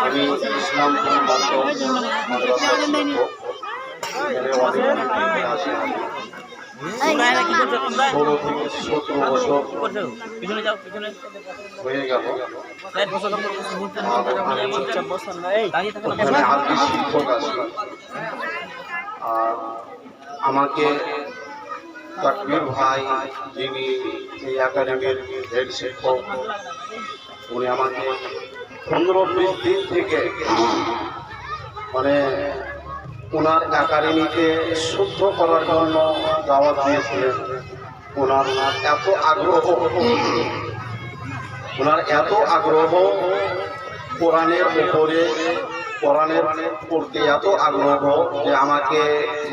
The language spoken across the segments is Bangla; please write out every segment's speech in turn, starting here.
আমি ইসলাম ষোলো থেকে 17 বছর হয়ে গেল। ওখানে আরবি শিক্ষক আছি। আর আমাকে তাকবীর ভাই, যিনি এই একাডেমির হেড শিক্ষক, উনি আমাকে 15-20 দিন থেকে মানে ওনার একাডেমিকে শুদ্ধ করার জন্য দাওয়াত দিয়েছিলেন। ওনার এত আগ্রহ কোরআনের উপরে, কোরআনের পড়তে এত আগ্রহ যে আমাকে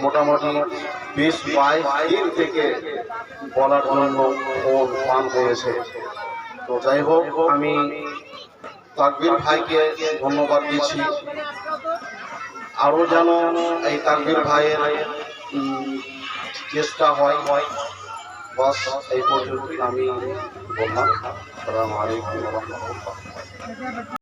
মোটামুটি 20-22 দিন থেকে বলার জন্য ফোন পান হয়েছে। তো যাই হোক, আমি তাকবীর ভাইকে ধন্যবাদ দিচ্ছি। আরও যেন এই তাকবীর ভাইয়ের চেষ্টা হয়। বাস এই পর্যন্ত আমি বললাম। আসসালামু আলাইকুম ওয়া রাহমাতুল্লাহ।